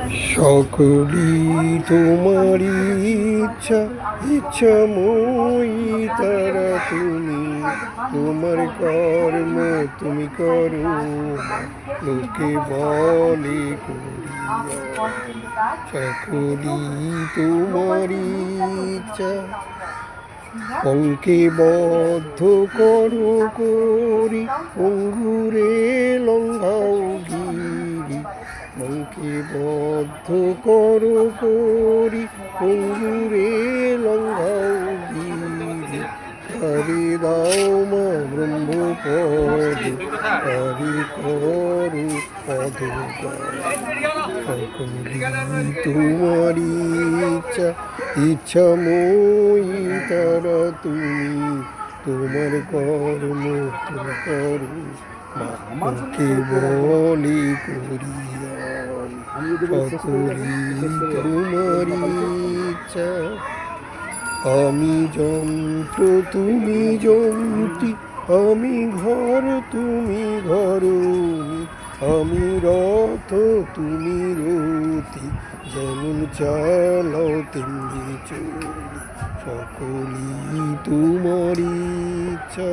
সকলি তোমারই ইচ্ছা, ইচ্ছাময়ী তারা তুমি। তোমার কর্ম তুমি করো, লোকে বলে করিয়া। সকলি তোমারই ইচ্ছা, পঙ্কে বদ্ধ করো করি, অঙ্গুরে লঙ্ঘাও গিরি। পঙ্কে বদ্ধ করো করি, অঙ্গুরে লঙ্ঘাও গিরি। হরি দাও মা ব্রহ্মপদ, হরি করু পদ। সকলি তোমারি ইচ্ছা, ইচ্ছাময়ী তারা তুমি। তোমার কর্ম তুমি করো, মাকে বলি করিয়া। সকলি তোমারি ইচ্ছা। আমি যন্ত্র তুমি যন্ত্রী, আমি ঘর তুমি ঘরণী। আমি রথ তুমি রথী, যেমন চালাও তেমনি চলি। সকলি তোমারি ইচ্ছা।